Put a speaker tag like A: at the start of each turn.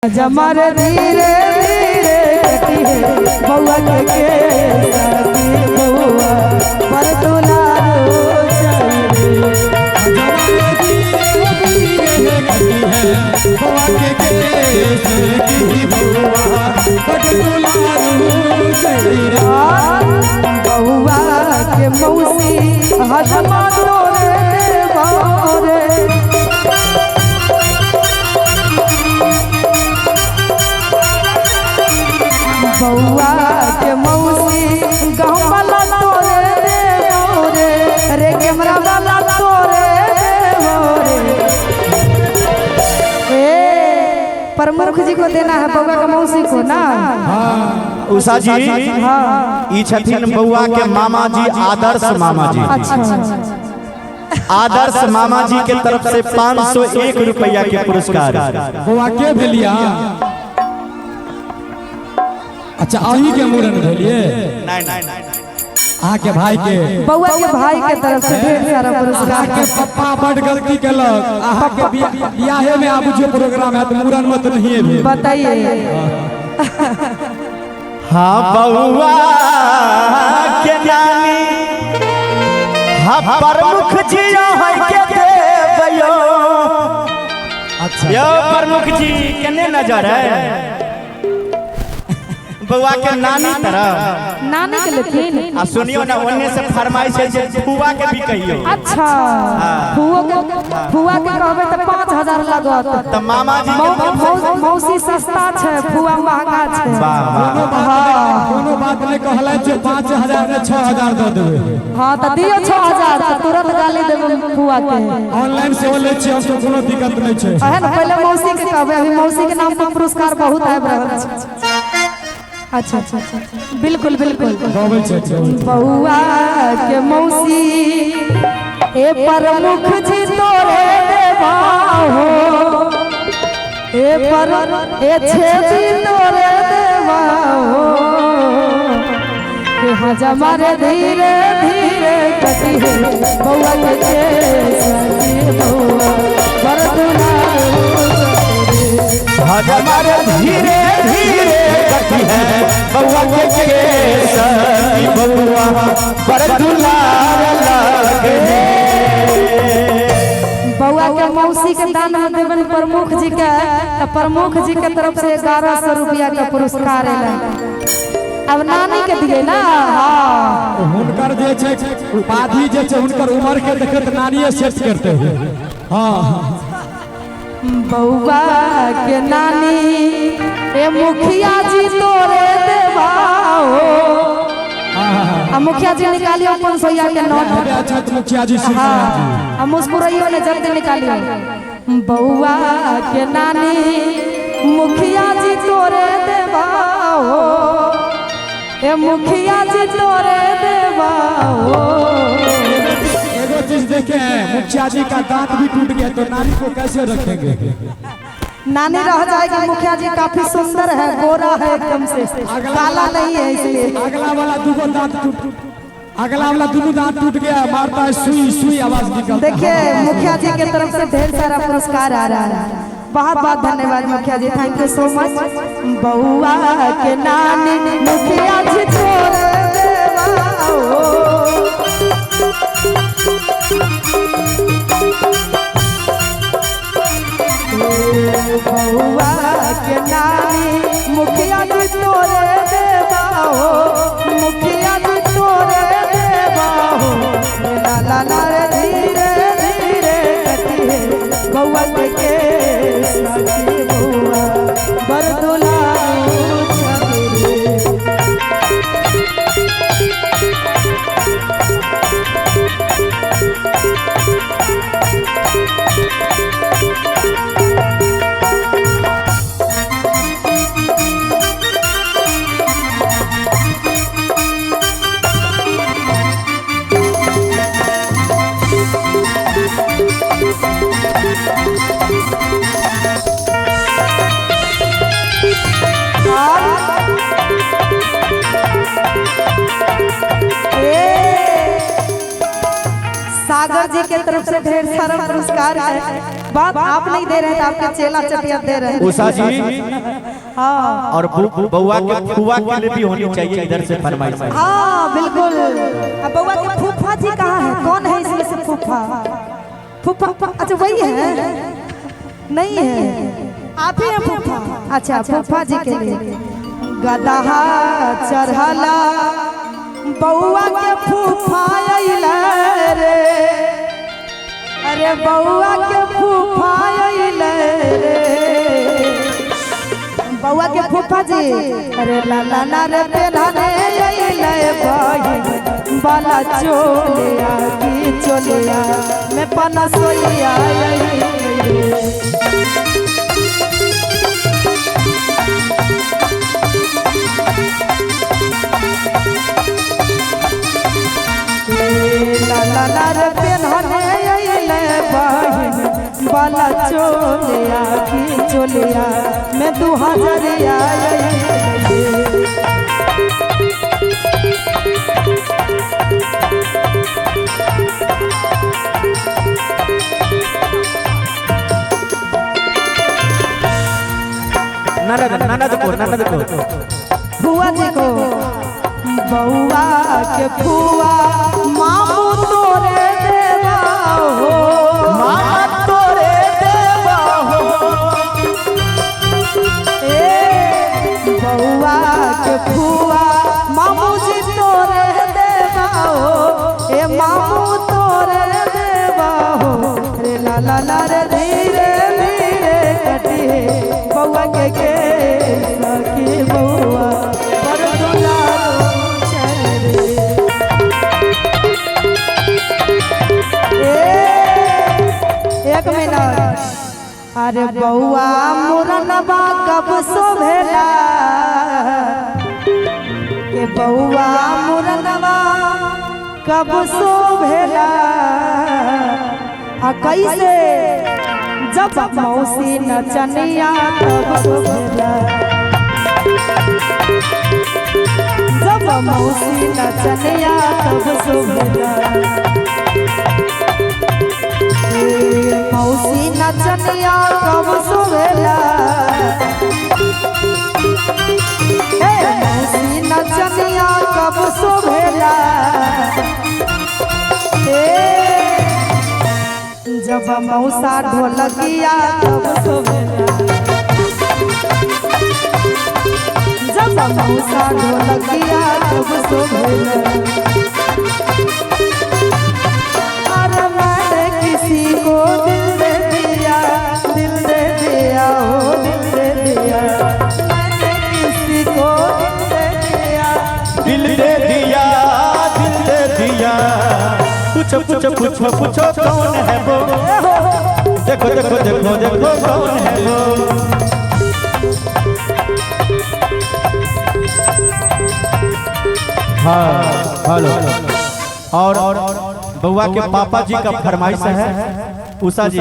A: जमारे धीरे धीरे कटी है बउआ के बउआ पर दुलारो चाहिए।
B: जमारे धीरे धीरे कटी है बउआ के बउआ पर दुलारो चाहिए।
A: बउआ के मौसी हजमा तोरे बारे बउआ के मौसी गाँव वाला तोरे मोरे रे कैमरा वाला तोरे मोरे। प्रमुख जी को देना है बउआ के मौसी को ना।
C: हाँ उषा जी
A: हाँ
C: ई छथिन बउआ के मामा जी आदर्श मामा जी।
A: अच्छा
C: आदर्श मामा जी के तरफ से 501 रुपया के पुरस्कार।
B: बउआ के भेलिया अच्छा अही के मूरन भेलिए
C: नहीं
B: अहाँ के भाई के
A: बउआ के भाई के तरफ से ढेर सारा पुरस्कार।
B: के पप्पा बड़ गलती केलक अहाँ के बियाहे में आबू जो प्रोग्राम है तो मूरन मत नहीं है
A: बताइए।
C: हाँ बउआ के नानी हाँ प्रमुख जी है के देवयो।
B: अच्छा
C: यो प्रमुख जी केने नजर है बउआ के नानी तरफ
A: नानी के लेकिन
C: आ सुनियो ना ओने से फरमाइश है जे फुआ के भी कहियो।
A: अच्छा फुआ के कहबे त 5000 लागत
C: त मामा जी
A: मौसी सस्ता छे फुआ महंगा छे।
B: कोनो बात नहीं कहले जे 5000 ने 6000 दे देबे।
A: हां त दियो 6000 त तुरंत गाली देबे फुआ के।
B: ऑनलाइन से ले छी हम तो कोनो दिक्कत नहीं छे।
A: है ना पहले मौसी के कहबे अभी मौसी के नाम पर पुरस्कार बहुत आबि रहल छै। अच्छा बिल्कुल बिल्कुल बउआ के मौसी ए प्रमुख जी तोरे देवा हो ए पर ए छेदी तोरे देवा हो के हजमारे धीरे धीरे कटी है बउआ के सती बउआ पर दुलारो
C: हजमारे धीरे धीरे कटी है बउआ के सती बउआ पर दुलार लागे।
A: बउआ के मौसी के दान में देवन प्रमुख जी के तो प्रमुख जी के तरफ से 1100 रुपया का पुरस्कार है। अब नानी के दिए ना। हाँ
B: हुनकर जे छै उपाधि जे छै हुनकर उम्र के देखत नानीए सेट करते हैं। हां
A: बउआ के नानी ए मुखिया जी तोरे देवा हो। आ मुखिया जी निकालियो 500 के नोट।
B: अच्छा मुखिया जी से
A: हाँ मुस्कुराइयो ने जल्दी निकालियो। बउआ के नानी मुखिया जी तोरे देवा हो ए मुखिया जी तोरे देवा हो।
B: एगो चीज देखे मुखिया जी का दांत भी टूट गया तो नानी को कैसे रखेंगे।
A: नानी रह जाएगी। मुखिया जी काफी सुंदर है गोरा है एकदम से काला नहीं है इसलिए।
B: अगला वाला दुगो दांत अगला वाला दोनों दांत टूट गया मारता है सुई सुई आवाज निकलता है।
A: देखिए मुखिया जी के तरफ से ढेर सारा पुरस्कार आ रहा है। बहुत बहुत धन्यवाद मुखिया जी थैंक यू सो मच। बउआ के नानी मुखिया जी तोरे देवा हो। बउआ के नानी मुखिया जी तोरे देवा हो मुखिया जी तोरे देवा हो। ला ला रे धीरे धीरे कटी है बउआ के सती बउआ बर दुलारो चाहिए। मास्टर जी के तरफ से ढेर सारा पुरस्कार है। बात आप नहीं दे रहे थे, आपके चेला चटिया दे रहे हैं।
C: उषा जी
A: हाँ
C: और बउआ के फुआ के लिए भी होनी चाहिए इधर से फरमाइश।
A: हाँ बिल्कुल। अब बउआ के फूफा जी कहाँ है? कौन है इसमें से फूफा? फूफा अच्छा वही है, नहीं है, आप ही हैं फूफा। अच्छा फूफा जी के लिए गदहा चढ़ला बउआ के फूफा अइला रे, अरे बउआ के फूफा अइला रे, बउआ के फूफा जी अरे लाला ना रे पेढ़ाने अइला बहिन बाला चोलिया की चोलिया में पना सोइया लाला रे पेढ़ाने अइला बहिन बाला चोलिया की चोलिया में 2000
C: ननद को
A: फुआ जी को बउआ के फुआ मामू तोरे देवा हो,
C: मामा तोरे देवा हो,
A: ए बउआ के फुआ मामू जी तोरे देवा हो, ए मामू तोरे देवा हो, रे लाला ला रे धीरे धीरे कटी बउआ के सखी बउआ पर दुलारो चल रे। एक मिनट, अरे बउआ मुरनबा कब शोभेला, के बउआ मुरनबा कब शोभेला, आ कैसे जब मौसी नचनिया तब शोभेला, जब मौसी नचनिया तब शोभेला, मौसी नचनिया कब शोभेला, मौसी नचनिया कब शोभेला, जब मौसा ढोलकिया तब शोभेला, जब मौसा ढोलकिया तब शोभेला, अरे मैंने किसी को दिल दे दिया, दिल दे दिया हो दिल दे दिया, मैंने किसी को दिल दे दिया,
C: दिल दे दिया, दिल दे दिया, पूछो पूछो पूछो पूछो कौन है वो, देखो देखो देखो देखो कौन है वो। हाँ हेलो। और बउआ के पापा जी का फरमाइश है उषा जी